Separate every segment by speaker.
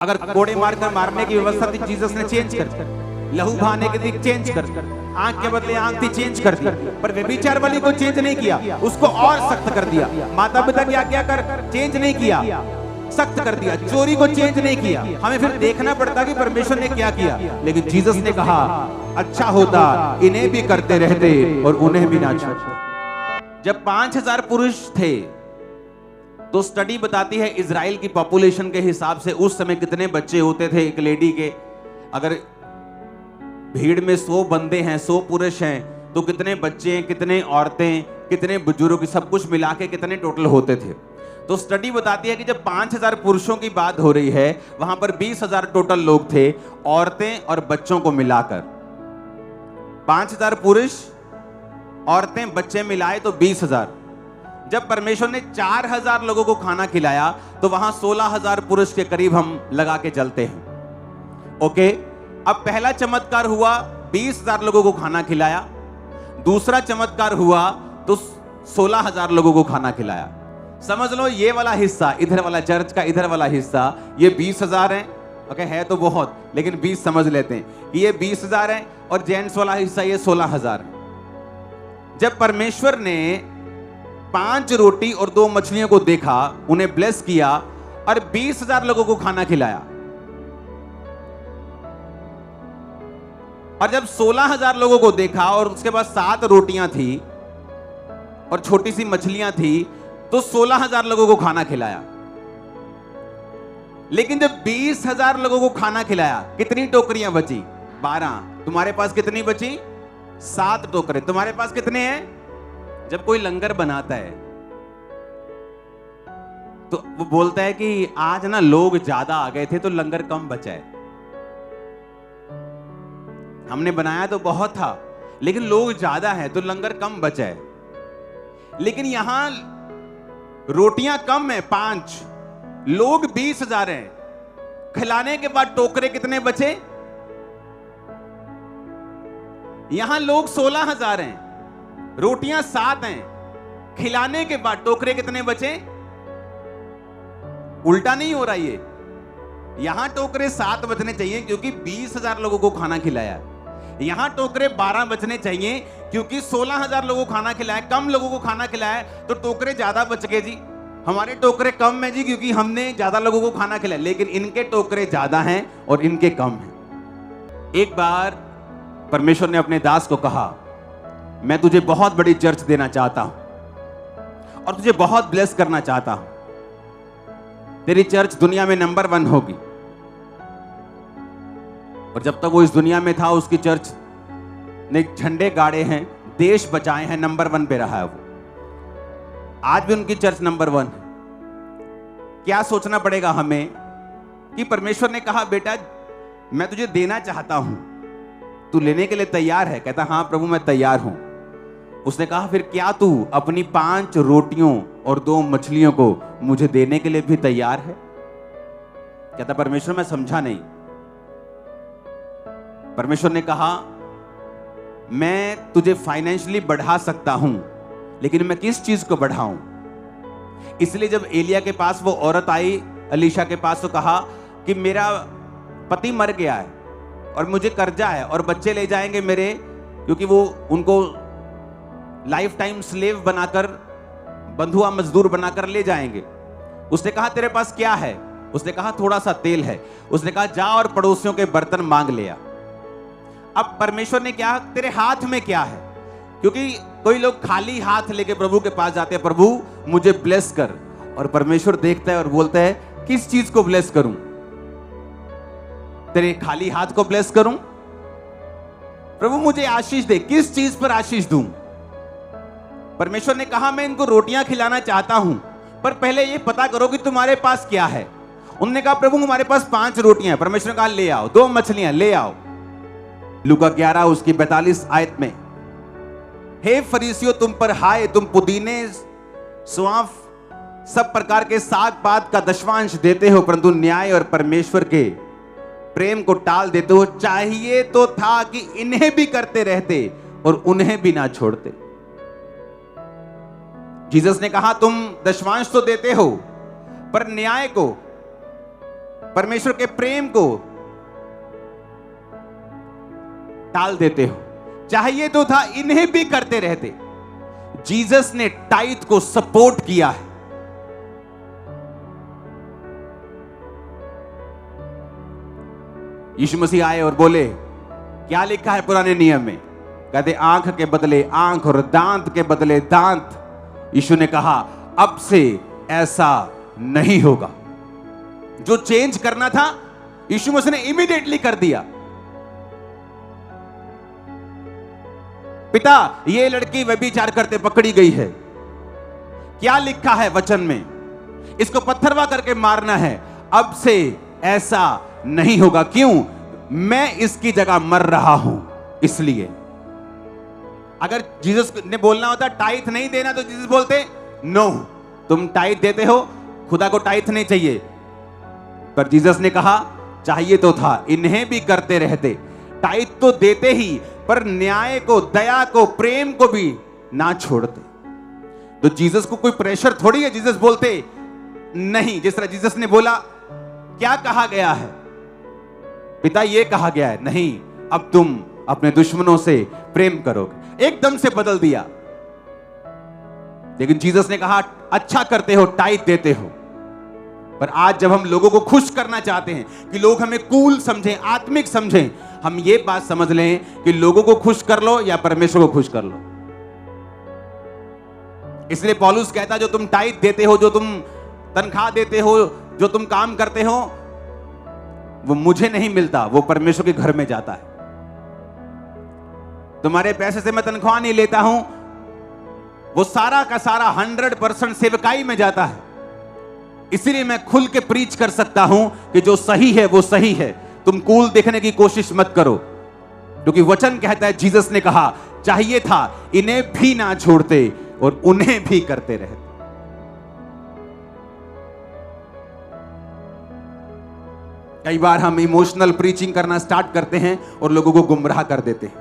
Speaker 1: अगर कोड़े मारकर मारने की व्यवस्था थी, जीसस ने चेंज कर दी। लहू बहाने की थी, चेंज कर दी। आंख के बदले आंख थी, चेंज कर दी। पर व्यभिचार वाली को चेंज नहीं किया, उसको और सख्त कर दिया। माता पिता की आज्ञा कर चेंज नहीं किया, सख्त कर दिया। चोरी को चेंज नहीं किया। हमें फिर देखना पड़ता कि परमेश्वर ने क्या किया। लेकिन जीसस ने कहा अच्छा होता इन्हें भी करते रहते और उन्हें भी ना छोड़ते। जब 5000 पुरुष थे तो स्टडी बताती है इजराइल की पॉपुलेशन के हिसाब से उस समय कितने बच्चे होते थे एक लेडी के। अगर भीड़ में 100 बंदे हैं, 100 पुरुष हैं, तो कितने बच्चे हैं, कितने औरतें, कितने बुजुर्ग, सब कुछ मिला के कितने टोटल होते थे। तो स्टडी बताती है कि जब 5000 पुरुषों की बात हो रही है, वहां पर 20,000 टोटल लोग थे, औरतें और बच्चों को मिलाकर। 5000 पुरुष, औरतें, बच्चे मिलाए तो 20,000। जब परमेश्वर ने 4000 लोगों को खाना खिलाया तो वहां 16,000 पुरुष के करीब हम लगा के चलते हैं। ओके, अब पहला चमत्कार हुआ, 20,000 लोगों को खाना खिलाया। दूसरा चमत्कार हुआ तो 16,000 लोगों को खाना खिलाया। समझ लो ये वाला हिस्सा, इधर वाला चर्च का इधर वाला हिस्सा, ये 20,000 है। ओके, है तो बहुत, लेकिन 20 समझ लेते हैं कि ये 20,000 है, और जेंट्स वाला हिस्सा ये 16,000 है। जब परमेश्वर ने 5 रोटी और 2 मछलियों को देखा, उन्हें ब्लेस किया और 20,000 लोगों को खाना खिलाया, और जब 16,000 लोगों को देखा और उसके बाद 7 रोटियां थी और छोटी सी मछलियां थी, तो 16,000 लोगों को खाना खिलाया। लेकिन जब 20,000 लोगों को खाना खिलाया, कितनी टोकरियां बची? 12। तुम्हारे पास कितनी बची? 7 टोकरे। तुम्हारे पास कितने हैं? जब कोई लंगर बनाता है तो वो बोलता है कि आज ना लोग ज्यादा आ गए थे तो लंगर कम बचा है। हमने बनाया तो बहुत था, लेकिन लोग ज्यादा हैं तो लंगर कम बचा है। लेकिन यहां रोटियां कम है, 5, लोग 20,000 हैं, खिलाने के बाद टोकरे कितने बचे? यहां लोग 16,000 हैं, रोटियां 7 हैं, खिलाने के बाद टोकरे कितने बचे? उल्टा नहीं हो रहा ये, यहां टोकरे 7 बचने चाहिए क्योंकि 20,000 लोगों को खाना खिलाया। यहां टोकरे 12 बचने चाहिए क्योंकि 16,000 लोगों को खाना खिलाया, कम लोगों को खाना खिलाया तो टोकरे ज्यादा बच गए जी। हमारे टोकरे कम है जी क्योंकि हमने ज्यादा लोगों को खाना खिलाया, लेकिन इनके टोकरे ज्यादा हैं और इनके कम हैं। एक बार परमेश्वर ने अपने दास को कहा, मैं तुझे बहुत बड़ी चर्च देना चाहता हूं और तुझे बहुत ब्लेस करना चाहता हूं। तेरी चर्च दुनिया में नंबर 1 होगी। और जब तक वो इस दुनिया में था, उसकी चर्च ने झंडे गाड़े हैं, देश बचाए हैं, नंबर 1 पे रहा है वो। आज भी उनकी चर्च नंबर 1 है। क्या सोचना पड़ेगा हमें कि परमेश्वर ने कहा बेटा मैं तुझे देना चाहता हूं, तू लेने के लिए तैयार है? कहता हाँ प्रभु मैं तैयार हूं। उसने कहा फिर क्या तू अपनी 5 रोटियों और 2 मछलियों को मुझे देने के लिए भी तैयार है? कहता परमेश्वर मैं समझा नहीं। परमेश्वर ने कहा मैं तुझे फाइनेंशियली बढ़ा सकता हूं, लेकिन मैं किस चीज को बढ़ाऊं? इसलिए जब एलिया के पास वो औरत आई, अलीशा के पास, तो कहा कि मेरा पति मर गया है और मुझे कर्जा है और बच्चे ले जाएंगे मेरे, क्योंकि वो उनको लाइफ टाइम स्लेव बनाकर, बंधुआ मजदूर बनाकर ले जाएंगे। उसने कहा तेरे पास क्या है? उसने कहा थोड़ा सा तेल है। उसने कहा जा और पड़ोसियों के बर्तन मांग लिया। अब परमेश्वर ने क्या, तेरे हाथ में क्या है? क्योंकि कोई लोग खाली हाथ लेके प्रभु के पास जाते हैं, प्रभु मुझे ब्लेस कर, और परमेश्वर देखता है और बोलता है किस चीज को ब्लेस करूं? तेरे खाली हाथ को ब्लेस करूं? प्रभु मुझे आशीष दे, किस चीज पर आशीष दूं? परमेश्वर ने कहा मैं इनको रोटियां खिलाना चाहता हूं, पर पहले ये पता करो कि तुम्हारे पास क्या है। उन्होंने कहा प्रभु हमारे पास 5 रोटियां हैं। परमेश्वर ने कहा ले आओ। 2 मछलियां ले आओ। लूका 11 उसकी 42 आयत में, हे फरीसियों तुम पर हाय, तुम पुदीने, सौंफ, सब प्रकार के साग पात का दशवांश देते हो, परंतु न्याय और परमेश्वर के प्रेम को टाल देते हो। चाहिए तो था कि इन्हें भी करते रहते और उन्हें भी ना छोड़ते। जीसस ने कहा तुम दशवांश तो देते हो, पर न्याय को परमेश्वर के प्रेम को टाल देते हो। चाहिए तो था इन्हें भी करते रहते। जीसस ने टाइथ को सपोर्ट किया है। यीशु मसीह आए और बोले, क्या लिखा है पुराने नियम में? कहते आंख के बदले आंख और दांत के बदले दांत। यीशु ने कहा अब से ऐसा नहीं होगा। जो चेंज करना था यीशु मसीह ने इमीडिएटली कर दिया। पिता, ये लड़की व्यभिचार करते पकड़ी गई है, क्या लिखा है वचन में? इसको पत्थरवा करके मारना है। अब से ऐसा नहीं होगा। क्यों? मैं इसकी जगह मर रहा हूं इसलिए। अगर जीसस ने बोलना होता टाइथ नहीं देना, तो जीसस बोलते नो, तुम टाइथ देते हो, खुदा को टाइथ नहीं चाहिए। पर जीसस ने कहा चाहिए तो था इन्हें भी करते रहते। टाइथ तो देते ही, पर न्याय को, दया को, प्रेम को भी ना छोड़ते। तो जीसस को कोई प्रेशर थोड़ी है। जीसस बोलते नहीं। जिस तरह जीसस ने बोला, क्या कहा गया है? पिता, ये कहा गया है, नहीं, अब तुम अपने दुश्मनों से प्रेम करोगे। एकदम से बदल दिया। लेकिन जीसस ने कहा अच्छा करते हो, टाइथ देते हो। पर आज जब हम लोगों को खुश करना चाहते हैं कि लोग हमें कूल समझें, आत्मिक समझें, हम ये बात समझ लें कि लोगों को खुश कर लो या परमेश्वर को खुश कर लो। इसलिए पौलुस कहता, जो तुम टाइथ देते हो, जो तुम तनख्वाह देते हो, जो तुम काम करते हो, वो मुझे नहीं मिलता, वो परमेश्वर के घर में जाता है। तुम्हारे पैसे से मैं तनख्वाह नहीं लेता हूं, वो सारा का सारा 100% सेवकाई में जाता है। इसीलिए मैं खुल के प्रीच कर सकता हूं कि जो सही है वो सही है। तुम कूल देखने की कोशिश मत करो, क्योंकि वचन कहता है, जीसस ने कहा चाहिए था इन्हें भी ना छोड़ते और उन्हें भी करते रहते। कई बार हम इमोशनल प्रीचिंग करना स्टार्ट करते हैं और लोगों को गुमराह कर देते हैं।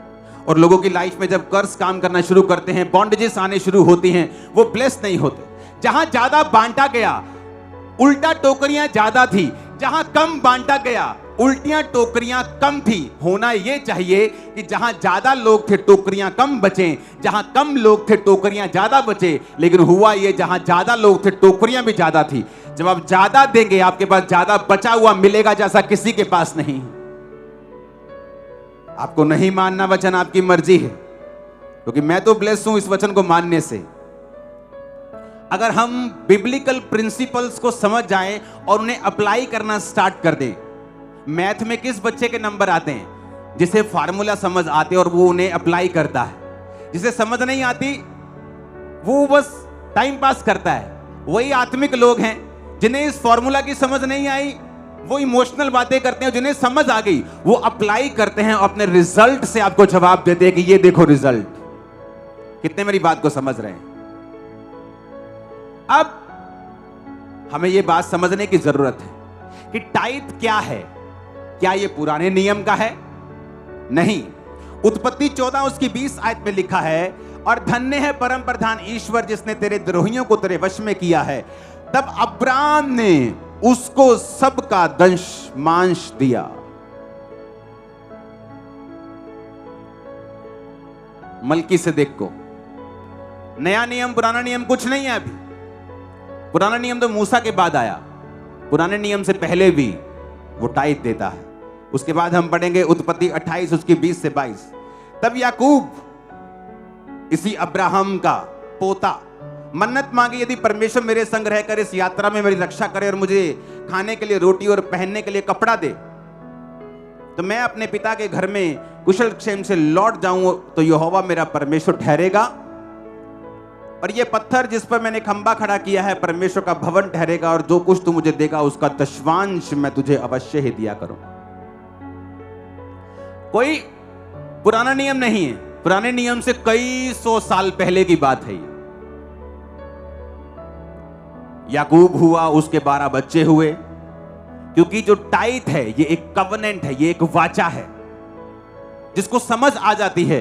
Speaker 1: और लोगों की लाइफ में जब कर्स काम करना शुरू करते हैं, बॉन्डेजेस आने शुरू होती हैं, वो ब्लेस नहीं होते। जहां ज्यादा बांटा गया, उल्टा टोकरियां ज्यादा थी। जहां कम बांटा गया, उल्टियां टोकरियां कम थी। होना यह चाहिए कि जहां ज्यादा लोग थे टोकरियां कम बचे, जहां कम लोग थे टोकरियां ज्यादा बचे। लेकिन हुआ यह, जहां ज्यादा लोग थे टोकरियां भी ज्यादा थी। जब आप ज्यादा देंगे, आपके पास ज्यादा बचा हुआ मिलेगा, जैसा किसी के पास नहीं। आपको नहीं मानना वचन, आपकी मर्जी है, क्योंकि मैं तो ब्लेस हूं इस वचन को मानने से। अगर हम बिब्लिकल प्रिंसिपल्स को समझ जाएं और उन्हें अप्लाई करना स्टार्ट कर दें। मैथ में किस बच्चे के नंबर आते हैं? जिसे फार्मूला समझ आते और वो उन्हें अप्लाई करता है। जिसे समझ नहीं आती वो बस टाइम पास करता है। वही आत्मिक लोग हैं जिन्हें इस फार्मूला की समझ नहीं आई, वो इमोशनल बातें करते हैं। जिन्हें समझ आ गई वो अप्लाई करते हैं, अपने रिजल्ट से आपको जवाब देते हैं कि ये देखो रिजल्ट। कितने मेरी बात को समझ रहे हैं? अब हमें यह बात समझने की जरूरत है कि टाइथ क्या है। क्या यह पुराने नियम का है? नहीं। उत्पत्ति 14 उसकी 20 आयत में लिखा है, और धन्य है परम प्रधान ईश्वर जिसने तेरे द्रोहियों को तेरे वश में किया है। तब अब्राम ने उसको सबका दंश मांस दिया। मलकीसेदेक को। नया नियम पुराना नियम कुछ नहीं है अभी। पुराना नियम तो मूसा के बाद आया। पुराने नियम से पहले भी वो टाइथ देता है। उसके बाद हम पढ़ेंगे उत्पत्ति 28 उसकी 20 से 22। तब याकूब इसी अब्राहम का पोता मन्नत मांगी, यदि परमेश्वर मेरे संग रहकर इस यात्रा में मेरी रक्षा करे और मुझे खाने के लिए रोटी और पहनने के लिए कपड़ा दे, तो मैं अपने पिता के घर में कुशल क्षेम से लौट जाऊं, तो यहोवा मेरा परमेश्वर ठहरेगा, और ये पत्थर जिस पर मैंने खंबा खड़ा किया है परमेश्वर का भवन ठहरेगा, और जो कुछ तू मुझे देगा उसका दशवांश मैं तुझे अवश्य ही दिया करूं। कोई पुराना नियम नहीं है। पुराने नियम से कई 100 साल पहले की बात है। याकूब हुआ, उसके 12 बच्चे हुए, क्योंकि जो टाइथ है ये एक कवनेंट है, ये एक वाचा है जिसको समझ आ जाती है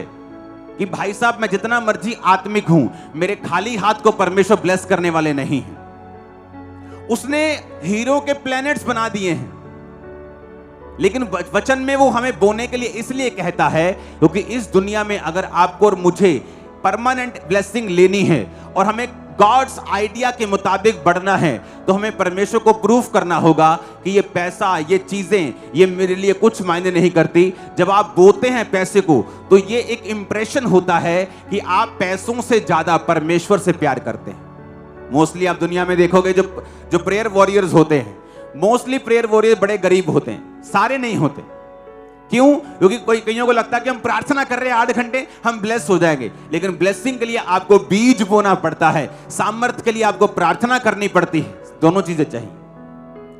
Speaker 1: कि भाई साहब मैं जितना मर्जी आत्मिक हूं, मेरे खाली हाथ को परमेश्वर ब्लेस करने वाले नहीं हैं। उसने हीरो के प्लैनेट्स बना दिए हैं, लेकिन वचन में वो हमें बोने के लिए इसलिए कहता है क्योंकि इस दुनिया में अगर आपको और मुझे परमानेंट ब्लेसिंग लेनी है और हमें गॉड्स आइडिया के मुताबिक बढ़ना है, तो हमें परमेश्वर को प्रूफ करना होगा कि ये पैसा, ये चीजें, ये मेरे लिए कुछ मायने नहीं करती। जब आप बोते हैं पैसे को, तो ये एक इंप्रेशन होता है कि आप पैसों से ज्यादा परमेश्वर से प्यार करते हैं। मोस्टली आप दुनिया में देखोगे जो प्रेयर वॉरियर्स होते हैं, मोस्टली प्रेयर वॉरियर बड़े गरीब होते हैं, सारे नहीं होते। क्यों? क्योंकि कईयों को लगता है कि हम प्रार्थना कर रहे हैं 8 घंटे, हम ब्लेस हो जाएंगे। लेकिन ब्लेसिंग के लिए आपको बीज बोना पड़ता है, सामर्थ्य के लिए आपको प्रार्थना करनी पड़ती है। दोनों चीजें चाहिए।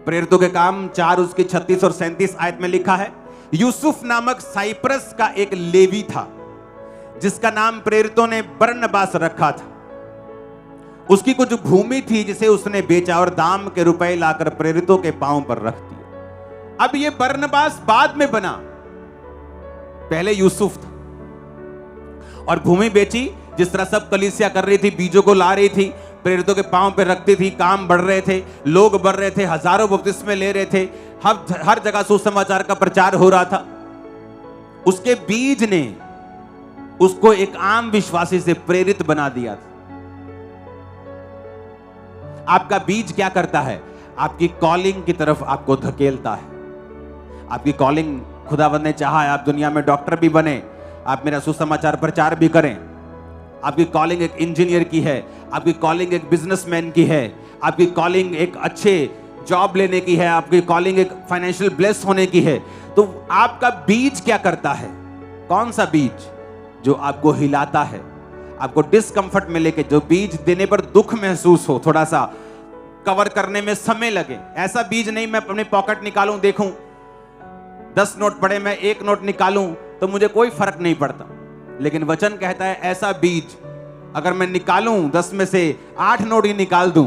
Speaker 1: प्रेरितों के काम 4 उसकी 36 और 37 आयत में लिखा है, यूसुफ नामक साइप्रस का एक लेवी था जिसका नाम प्रेरितों ने बरनबास रखा था। उसकी कुछ भूमि थी जिसे उसने बेचा और दाम के रुपए लाकर प्रेरितों के पांव पर रख दिया। अब ये बरनबास बाद में बना, पहले यूसुफ था। और भूमि बेची, जिस तरह सब कलीसिया कर रही थी, बीजों को ला रही थी, प्रेरितों के पांव पे रखती थी, काम बढ़ रहे थे, लोग बढ़ रहे थे, हजारों बपतिस्मे ले रहे थे, हर जगह सुसमाचार का प्रचार हो रहा था। उसके बीज ने उसको एक आम विश्वासी से प्रेरित बना दिया था। आपका बीज क्या करता है? आपकी कॉलिंग की तरफ आपको धकेलता है। आपकी कॉलिंग, खुदावंद ने चाहा है आप दुनिया में डॉक्टर भी बने, आप मेरा सुसमाचार प्रचार भी करें। आपकी कॉलिंग एक इंजीनियर की है, आपकी कॉलिंग एक बिजनेसमैन की है, आपकी कॉलिंग एक अच्छे जॉब लेने की है, आपकी कॉलिंग एक फाइनेंशियल ब्लेस होने की है। तो आपका बीज क्या करता है? कौन सा बीज? जो आपको हिलाता है, आपको डिस्कंफर्ट में लेके, जो बीज देने पर दुख महसूस हो, थोड़ा सा कवर करने में समय लगे। ऐसा बीज नहीं मैं अपने पॉकेट निकालूं, देखूं 10 नोट पड़े, मैं 1 नोट निकालूं तो मुझे कोई फर्क नहीं पड़ता। लेकिन वचन कहता है ऐसा बीज अगर मैं निकालूं, 10 में से 8 नोट ही निकाल दूं,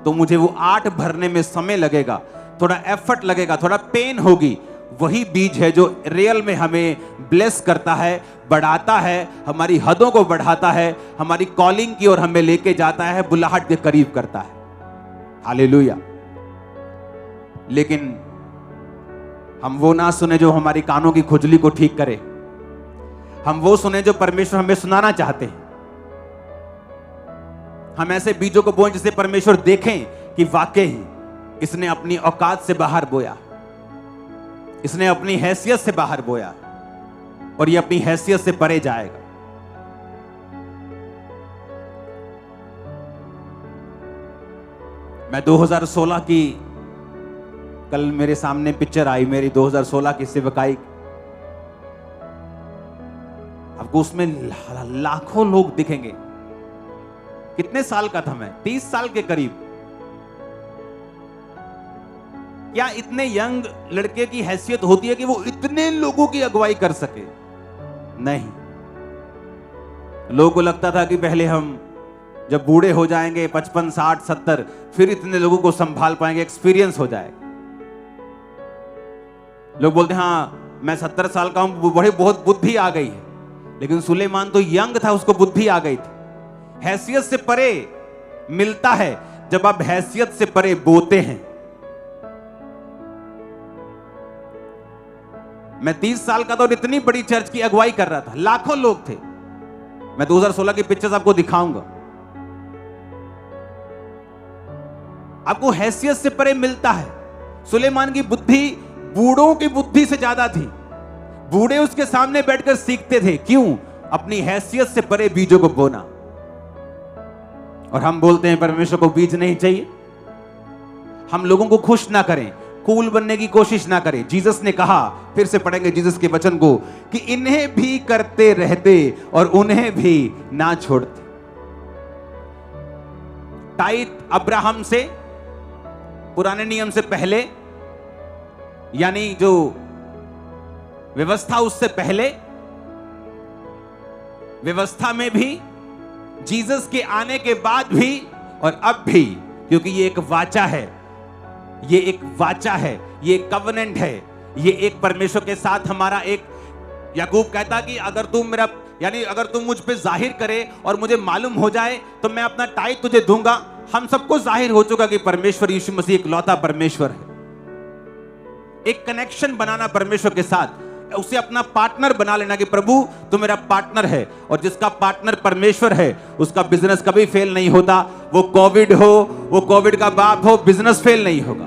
Speaker 1: तो मुझे वो 8 भरने में समय लगेगा, थोड़ा एफर्ट लगेगा, थोड़ा पेन होगी। वही बीज है जो रियल में हमें ब्लेस करता है, बढ़ाता है, हमारी हदों को बढ़ाता है, हमारी कॉलिंग की ओर हमें लेके जाता है, बुलाहट के करीब करता है। हालेलुया। लेकिन हम वो ना सुने जो हमारी कानों की खुजली को ठीक करे, हम वो सुने जो परमेश्वर हमें सुनाना चाहते हैं। हम ऐसे बीजों को बोएं जिसे परमेश्वर देखें कि वाकई इसने अपनी औकात से बाहर बोया, इसने अपनी हैसियत से बाहर बोया और ये अपनी हैसियत से परे जाएगा। मैं 2016 की, कल मेरे सामने पिक्चर आई मेरी 2016 की सेवकाई, आपको उसमें लाखों लोग दिखेंगे। कितने साल का था मैं? 30 साल के करीब। क्या इतने यंग लड़के की हैसियत होती है कि वो इतने लोगों की अगुवाई कर सके? नहीं। लोगों को लगता था कि पहले हम जब बूढ़े हो जाएंगे 55, 60, 70, फिर इतने लोगों को संभाल पाएंगे, एक्सपीरियंस हो जाएगा। लोग बोलते हैं हाँ मैं 70 साल का हूं, बड़े बहुत बुद्धि आ गई है। लेकिन सुलेमान तो यंग था, उसको बुद्धि आ गई थी। हैसियत से परे मिलता है जब आप हैसियत से परे बोते हैं। मैं 30 साल का था और इतनी बड़ी चर्च की अगुवाई कर रहा था, लाखों लोग थे। मैं 2016 की पिक्चर्स आपको दिखाऊंगा। आपको हैसियत से परे मिलता है। सुलेमान की बुद्धि बूढ़ों की बुद्धि से ज्यादा थी। बूढ़े उसके सामने बैठकर सीखते थे। क्यों? अपनी हैसियत से परे बीजों को बोना। और हम बोलते हैं परमेश्वर को बीज नहीं चाहिए। हम लोगों को खुश ना करें, कूल बनने की कोशिश ना करें। जीसस ने कहा, फिर से पढ़ेंगे जीसस के वचन को, कि इन्हें भी करते रहते और उन्हें भी ना छोड़ते। टाइट अब्राहम से, पुराने नियम से पहले, यानी जो व्यवस्था उससे पहले, व्यवस्था में भी, जीसस के आने के बाद भी और अब भी, क्योंकि ये एक वाचा है, ये एक वाचा है, ये एक कवेनेंट है, ये एक परमेश्वर के साथ हमारा एक। याकूब कहता कि अगर तुम मेरा, यानी अगर तुम मुझ पे जाहिर करे और मुझे मालूम हो जाए तो मैं अपना टाइट तुझे दूंगा। हम सबको जाहिर हो चुका कि परमेश्वर यीशु मसीह एक लौता परमेश्वर है। एक कनेक्शन बनाना परमेश्वर के साथ, उसे अपना पार्टनर बना लेना कि प्रभु तू मेरा पार्टनर है। और जिसका पार्टनर परमेश्वर है उसका बिजनेस कभी फेल नहीं होता। वो कोविड हो, वो कोविड का बाप हो, बिजनेस फेल नहीं होगा,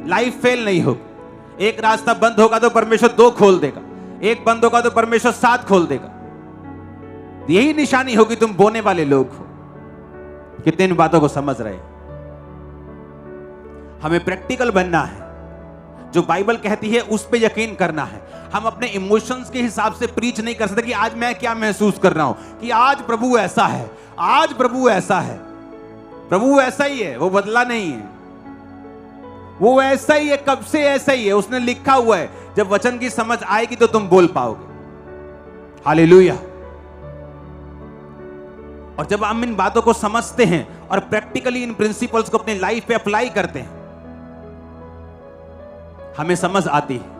Speaker 1: लाइफ फेल नहीं होगी। एक रास्ता बंद होगा तो परमेश्वर 2 खोल देगा, एक बंद होगा तो परमेश्वर 7 खोल देगा। यही निशानी होगी तुम बोने वाले लोग हो। कितने इन बातों को समझ रहे हैं? हमें प्रैक्टिकल बनना है, जो बाइबल कहती है उस पे यकीन करना है। हम अपने इमोशंस के हिसाब से प्रीच नहीं कर सकते कि आज मैं क्या महसूस कर रहा हूं, कि आज प्रभु ऐसा है, आज प्रभु ऐसा है। प्रभु ऐसा ही है, वो बदला नहीं है, वो ऐसा ही है, कब से ऐसा ही है, उसने लिखा हुआ है। जब वचन की समझ आएगी तो तुम बोल पाओगे। हालेलुया। और जब हम इन बातों को समझते हैं और प्रैक्टिकली इन प्रिंसिपल्स को अपनी लाइफ पे अप्लाई करते हैं, हमें समझ आती है।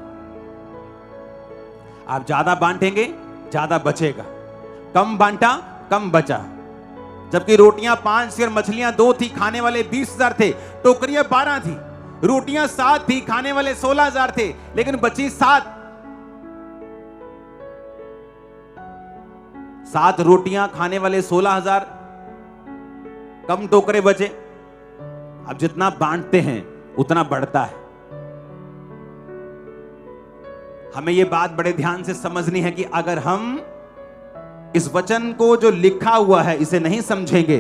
Speaker 1: आप ज्यादा बांटेंगे ज्यादा बचेगा, कम बांटा कम बचा। जबकि रोटियां 5 थी और मछलियां 2 थी, खाने वाले 20,000 थे, टोकरियां 12 थी, रोटियां 7 थी, खाने वाले 16,000 थे, लेकिन बची 7। 7 रोटियां, खाने वाले 16,000, कम टोकरे बचे। अब जितना बांटते हैं उतना बढ़ता है। हमें यह बात बड़े ध्यान से समझनी है कि अगर हम इस वचन को जो लिखा हुआ है इसे नहीं समझेंगे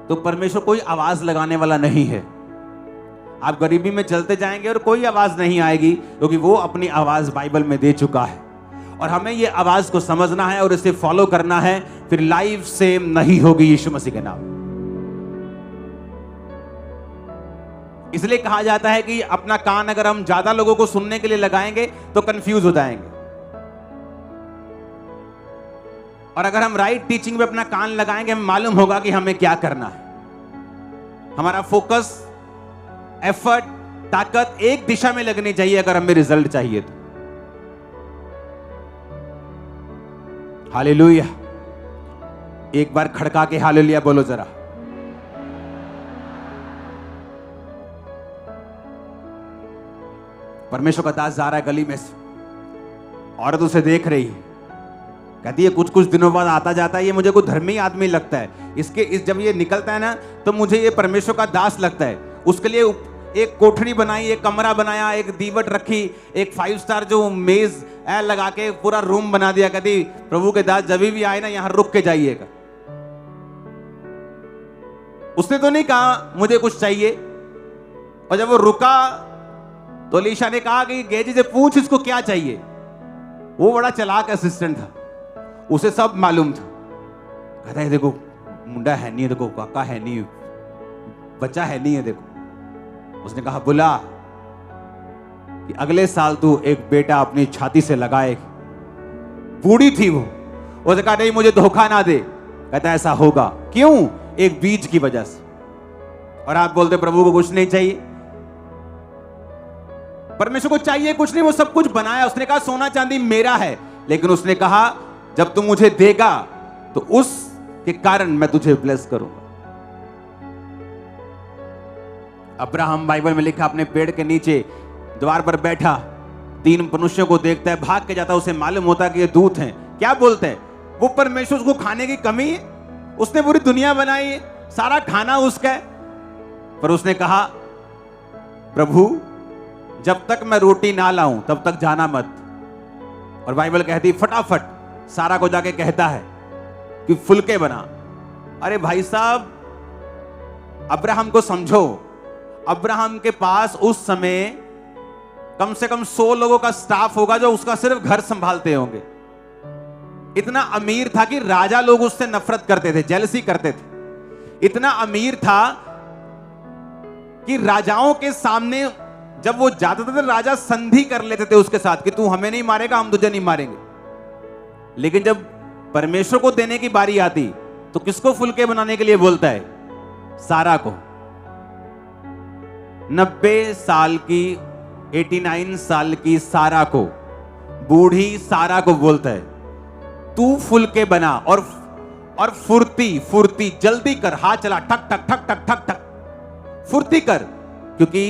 Speaker 1: तो परमेश्वर कोई आवाज लगाने वाला नहीं है। आप गरीबी में चलते जाएंगे और कोई आवाज नहीं आएगी, क्योंकि वो अपनी आवाज बाइबल में दे चुका है। और हमें ये आवाज को समझना है और इसे फॉलो करना है, फिर लाइफ सेम नहीं होगी यीशु मसीह के नाम। इसलिए कहा जाता है कि अपना कान अगर हम ज्यादा लोगों को सुनने के लिए लगाएंगे तो कंफ्यूज हो जाएंगे, और अगर हम राइट टीचिंग पे अपना कान लगाएंगे हमें मालूम होगा कि हमें क्या करना है। हमारा फोकस, एफर्ट, ताकत एक दिशा में लगनी चाहिए अगर हमें रिजल्ट चाहिए तो। हालेलुया। एक बार खड़का के हालेलुया बोलो जरा। परमेश्वर का दास जा रहा है गली में से, औरत उसे देख रही है, कहती है कुछ कुछ दिनों बाद आता जाता है, ये मुझे कोई धर्मी आदमी लगता है। जब ये निकलता है ना तो मुझे ये परमेश्वर का दास लगता है। उसके लिए एक कोठरी बनाई, एक कमरा बनाया, एक दीवट रखी, एक 5 स्टार जो मेज लगा के पूरा रूम बना दिया। कहती प्रभु के दास जब भी आए ना यहां रुक के जाइएगा। उसने तो नहीं कहा मुझे कुछ चाहिए, और जब वो रुका तो अलीशा ने कहा कि गेजी से पूछ इसको क्या चाहिए। वो बड़ा चालाक असिस्टेंट था, उसे सब मालूम था। कहता है देखो मुंडा है नहीं है, देखो काका है नहीं, बच्चा है नहीं है, देखो। उसने कहा बुला कि अगले साल तू एक बेटा अपनी छाती से लगाए। बूढ़ी थी वो, उसने कहा नहीं मुझे धोखा ना दे। कहता ऐसा होगा। क्यों? एक बीज की वजह से। और आप बोलते प्रभु को कुछ नहीं चाहिए। परमेश्वर को चाहिए कुछ नहीं, वो सब कुछ बनाया। उसने कहा सोना चांदी मेरा है, लेकिन उसने कहा जब तू मुझे देगा तो उसके कारण मैं तुझे ब्लेस करूंगा। अब्राहम बाइबल में लिखा अपने पेड़ के नीचे द्वार पर बैठा, 3 मनुष्यों को देखता है, भाग के जाता है। उसे मालूम होता है कि ये दूत हैं। क्या बोलते हैं? वो परमेश्वर उसको खाने की कमी है, उसने पूरी दुनिया बनाई है, सारा खाना उसका है। पर उसने कहा प्रभु जब तक मैं रोटी ना लाऊं तब तक जाना मत। और बाइबल कहती फटाफट सारा को जाके कहता है कि फुलके बना। अरे भाई साहब, अब्राहम को समझो। अब्राहम के पास उस समय कम से कम 100 लोगों का स्टाफ होगा जो उसका सिर्फ घर संभालते होंगे। इतना अमीर था कि राजा लोग उससे नफरत करते थे, जेलसी करते थे। इतना अमीर था कि राजाओं के सामने जब वो जाते थे राजा संधि कर लेते थे उसके साथ कि तू हमें नहीं मारेगा, हम तुझे नहीं मारेंगे। लेकिन जब परमेश्वर को देने की बारी आती तो किसको फुलके बनाने के लिए बोलता है? सारा को। 90 साल की, 89 साल की सारा को, बूढ़ी सारा को बोलता है तू फुलके बना और फुर्ती जल्दी कर, हाथ चला, ठक ठक ठक ठक ठक ठक फुर्ती कर। क्योंकि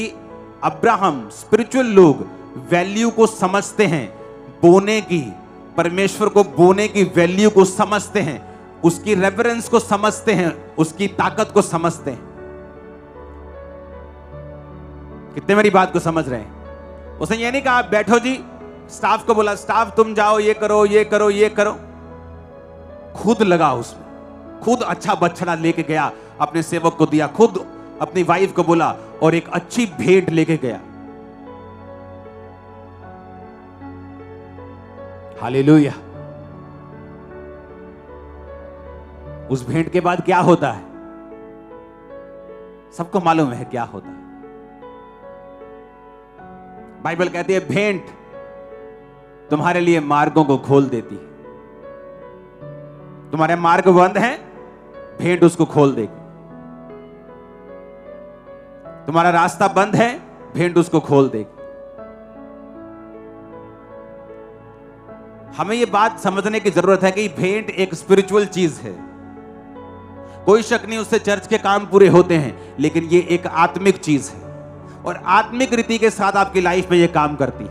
Speaker 1: अब्राहम, स्पिरिचुअल लोग वैल्यू को समझते हैं, बोने की, परमेश्वर को बोने की वैल्यू को समझते हैं, उसकी रेफरेंस को समझते हैं, उसकी ताकत को समझते हैं। कितने मेरी बात को समझ रहे हैं? उसने ये नहीं कहा बैठो जी, स्टाफ को बोला स्टाफ तुम जाओ ये करो ये करो ये करो। खुद लगा उसमें, खुद अच्छा बछड़ा लेके गया, अपने सेवक को दिया, खुद अपनी वाइफ को बोला और एक अच्छी भेंट लेके गया। हालेलुया। उस भेंट के बाद क्या होता है? सबको मालूम है क्या होता है। बाइबल कहती है भेंट तुम्हारे लिए मार्गों को खोल देती है। तुम्हारे मार्ग बंद हैं, भेंट उसको खोल देगी। तुम्हारा रास्ता बंद है, भेंट उसको खोल देगी। हमें यह बात समझने की जरूरत है कि भेंट एक स्पिरिचुअल चीज है। कोई शक नहीं उससे चर्च के काम पूरे होते हैं, लेकिन यह एक आत्मिक चीज है और आत्मिक रीति के साथ आपकी लाइफ में यह काम करती है।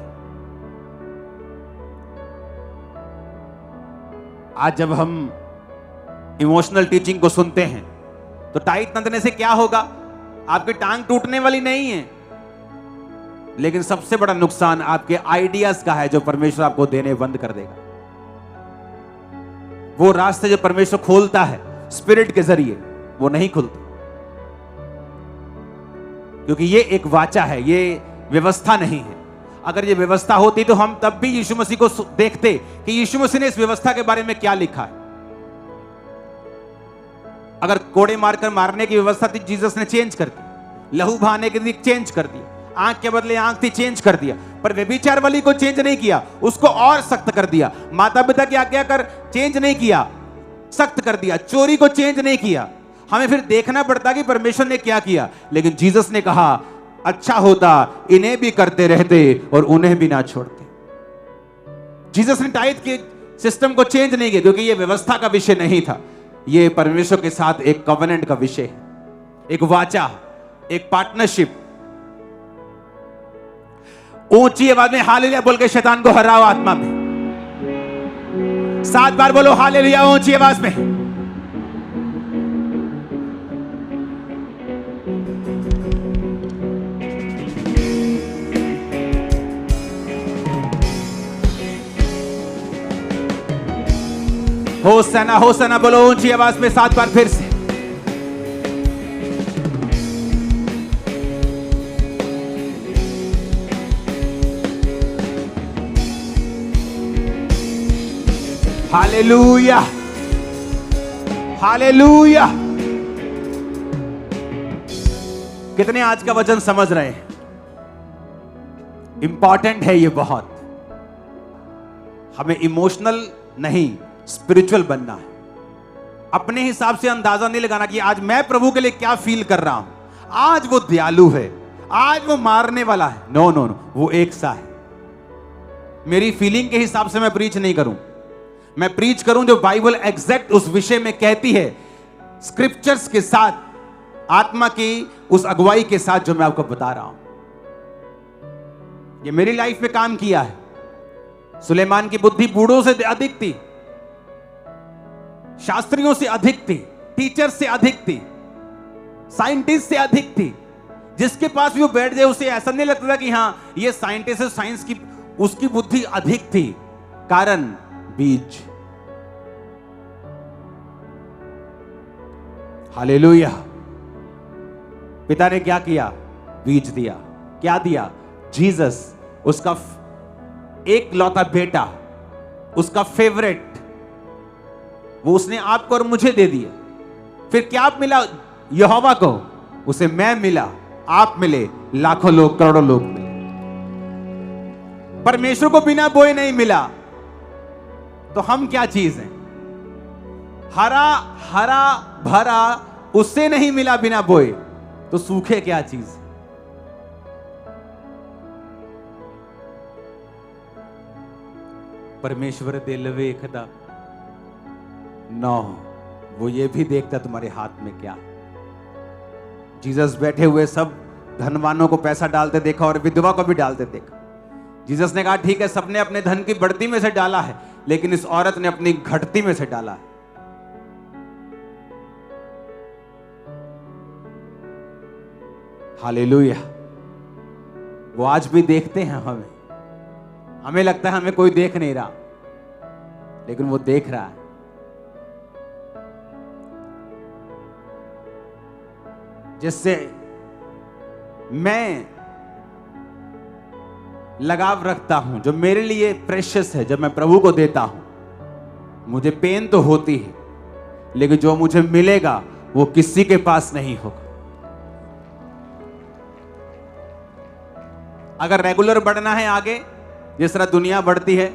Speaker 1: आज जब हम इमोशनल टीचिंग को सुनते हैं तो टाइट नंदने से क्या होगा? आपकी टांग टूटने वाली नहीं है, लेकिन सबसे बड़ा नुकसान आपके आइडियाज का है जो परमेश्वर आपको देने बंद कर देगा। वो रास्ते जो परमेश्वर खोलता है स्पिरिट के जरिए, वो नहीं खुलते, क्योंकि ये एक वाचा है, ये व्यवस्था नहीं है। अगर ये व्यवस्था होती तो हम तब भी यीशु मसीह को देखते कि यीशु मसीह ने इस व्यवस्था के बारे में क्या लिखा है। अगर कोड़े मारकर मारने की व्यवस्था थी, जीसस ने चेंज कर दी। लहू बहाने की थी, चेंज कर दिया। आंख के बदले आंख थी, चेंज कर दिया। पर व्यभिचार वाली को चेंज नहीं किया, उसको और सख्त कर दिया। माता पिता की आज्ञा कर चेंज नहीं किया, सख्त कर दिया। चोरी को चेंज नहीं किया। हमें फिर देखना पड़ता कि परमेश्वर ने क्या किया, लेकिन जीसस ने कहा अच्छा होता इन्हें भी करते रहते और उन्हें भी ना छोड़ते। जीसस ने टाइट के सिस्टम को चेंज नहीं किया, क्योंकि यह व्यवस्था का विषय नहीं था, यह परमेश्वर के साथ एक कवेनेंट का विषय है, एक वाचा, एक पार्टनरशिप। ऊंची आवाज में हालेलुया बोल के शैतान को हराओ आत्मा में। 7 बार बोलो हालेलुया ऊंची आवाज में। होसना होसना बोलो ऊंची आवाज में 7 बार फिर से। Hallelujah hallelujah. कितने आज का वचन समझ रहे हैं? इंपॉर्टेंट है ये बहुत। हमें इमोशनल नहीं स्पिरिचुअल बनना है। अपने हिसाब से अंदाजा नहीं लगाना कि आज मैं प्रभु के लिए क्या फील कर रहा हूं। आज वो दयालु है, आज वो मारने वाला है। नो नो नो, वो एक सा है। मेरी फीलिंग के हिसाब से मैं प्रीच नहीं करूं, मैं प्रीच करूं जो बाइबल एग्जैक्ट उस विषय में कहती है, स्क्रिप्चर्स के साथ, आत्मा की उस अगुवाई के साथ जो मैं आपको बता रहा हूं। ये मेरी लाइफ में काम किया है। सुलेमान की बुद्धि बूढ़ों से अधिक थी, शास्त्रियों से अधिक थी, टीचर से अधिक थी, साइंटिस्ट से अधिक थी। जिसके पास भी वो बैठ जाए उसे ऐसा नहीं लगता था कि हां ये साइंटिस्ट है, साइंस की उसकी बुद्धि अधिक थी। कारण बीज। हालेलुया। पिता ने क्या किया? बीज दिया। क्या दिया? जीसस, उसका एक लौता बेटा, उसका फेवरेट, वो उसने आपको और मुझे दे दिया। फिर क्या मिला यहोवा को? उसे मैं मिला, आप मिले, लाखों लोग, करोड़ों लोग मिले। परमेश्वर को बिना बोए नहीं मिला, तो हम क्या चीज हैं? हरा हरा भरा उससे नहीं मिला बिना बोए, तो सूखे क्या चीज? परमेश्वर दे लवे खदा नौ, वो ये भी देखता तुम्हारे हाथ में क्या। जीसस बैठे हुए सब धनवानों को पैसा डालते देखा और विधवा को भी डालते देखा। जीसस ने कहा ठीक है, सबने अपने धन की बढ़ती में से डाला है, लेकिन इस औरत ने अपनी घटती में से डाला है। हालेलुया। वो आज भी देखते हैं हमें लगता है हमें कोई देख नहीं रहा, लेकिन वो देख रहा है। जिससे मैं लगाव रखता हूं, जो मेरे लिए प्रेशियस है, जब मैं प्रभु को देता हूं, मुझे पेन तो होती है, लेकिन जो मुझे मिलेगा वो किसी के पास नहीं होगा। अगर रेगुलर बढ़ना है आगे, जिस तरह दुनिया बढ़ती है,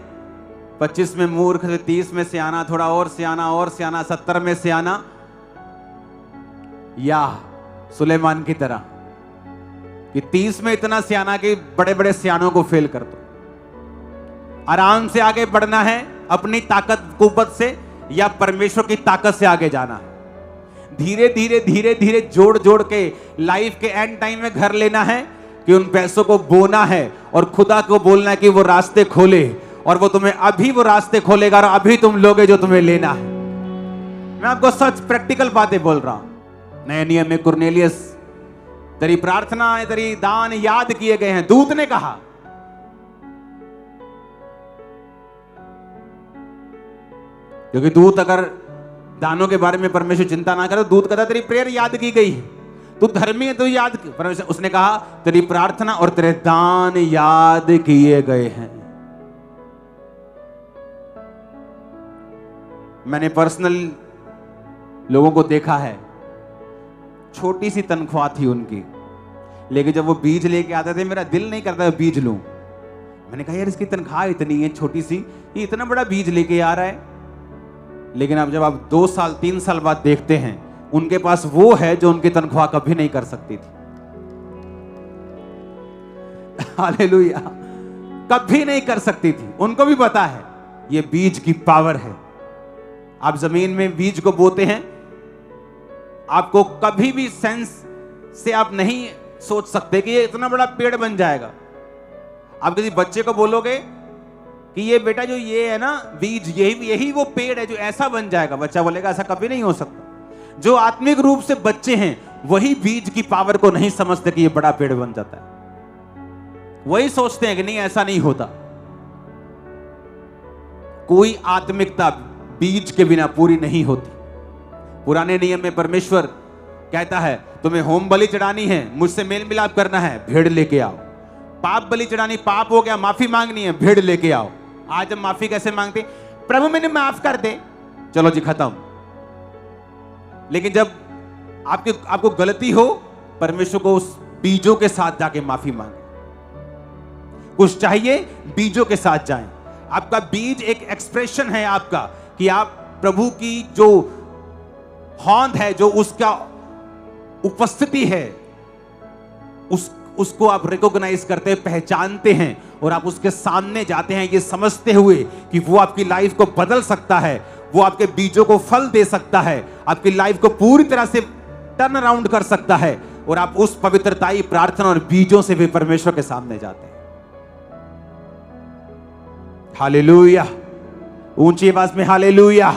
Speaker 1: 25 में मूर्ख, 30 में सियाना, थोड़ा और सियाना, 70 में सियाना, या सुलेमान की तरह कि 30 में इतना सियाना कि बड़े बड़े सियानों को फेल कर दो। आराम से आगे बढ़ना है अपनी ताकत कुव्वत से, या परमेश्वर की ताकत से आगे जाना है। धीरे धीरे धीरे धीरे जोड़ जोड़ के लाइफ के एंड टाइम में घर लेना है कि उन पैसों को बोना है और खुदा को बोलना है कि वो रास्ते खोले, और वो तुम्हें अभी वो रास्ते खोलेगा और अभी तुम लोगे जो तुम्हें लेना है। मैं आपको सच प्रैक्टिकल बातें बोल रहा हूं। नए नियम में कुरनेलियस, तेरी प्रार्थना, तेरी दान याद किए गए हैं, दूत ने कहा। क्योंकि दूत अगर दानों के बारे में परमेश्वर चिंता ना करे, तो दूत कहता तेरी प्रेयर याद की गई है, तू धर्मी है, तो याद। परमेश्वर उसने कहा तेरी प्रार्थना और तेरे दान याद किए गए हैं। मैंने पर्सनल लोगों को देखा है, छोटी सी तनख्वाह थी उनकी, लेकिन जब वो बीज लेके आते थे, मेरा दिल नहीं करता बीज लूं। मैंने कहा यार इसकी तनख्वाह इतनी है छोटी सी, ये इतना बड़ा बीज लेके आ रहा है। लेकिन अब जब आप 2 साल 3 साल बाद देखते हैं, उनके पास वो है जो उनकी तनख्वाह कभी नहीं कर सकती थी। हालेलुया। कभी नहीं कर सकती थी। उनको भी पता है ये बीज की पावर है। आप जमीन में बीज को बोते हैं, आपको कभी भी सेंस से आप नहीं सोच सकते कि ये इतना बड़ा पेड़ बन जाएगा। आप किसी बच्चे को बोलोगे कि ये बेटा जो ये है ना बीज, यही वो पेड़ है जो ऐसा बन जाएगा, बच्चा बोलेगा ऐसा कभी नहीं हो सकता। जो आत्मिक रूप से बच्चे हैं वही बीज की पावर को नहीं समझते कि ये बड़ा पेड़ बन जाता है। वही सोचते हैं कि नहीं ऐसा नहीं होता। कोई आत्मिकता बीज के बिना पूरी नहीं होती। पुराने नियम में परमेश्वर कहता है तुम्हें होम बलि चढ़ानी है, मुझसे मेल मिलाप करना है, भेड़ लेके आओ। पाप बलि चढ़ानी, पाप हो गया, माफी मांगनी है, भेड़ लेके आओ। आज हम माफी कैसे मांगते? प्रभु मैंने माफ कर दे, चलो जी खत्म। लेकिन जब आपको गलती हो, परमेश्वर को उस बीजों के साथ जाके माफी मांगे। कुछ चाहिए, बीजों के साथ जाएं। आपका बीज एक एक्सप्रेशन है आपका कि आप प्रभु की जो हौंद है, जो उसका उपस्थिति है, उसको आप रिकॉग्नाइज करते, पहचानते हैं और आप उसके सामने जाते हैं ये समझते हुए कि वो आपकी लाइफ को बदल सकता है, वो आपके बीजों को फल दे सकता है, आपकी लाइफ को पूरी तरह से टर्न अराउंड कर सकता है। और आप उस पवित्रताई प्रार्थना और बीजों से भी परमेश्वर के सामने जाते हैं। हालेलुया। ऊंची आवाज में हालेलुया।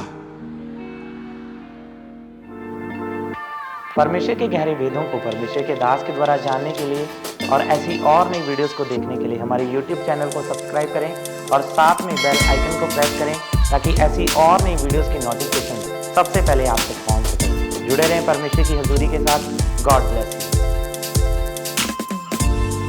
Speaker 2: परमेश्वर के गहरे वेदों को परमेश्वर के दास के द्वारा जानने के लिए और ऐसी और नई वीडियोस को देखने के लिए हमारे YouTube चैनल को सब्सक्राइब करें और साथ में बेल आइकन को प्रेस करें ताकि ऐसी और नई वीडियोस की नोटिफिकेशन सबसे पहले आप तक पहुंच सके। जुड़े रहें परमेश्वर की हजूरी के साथ। God bless you.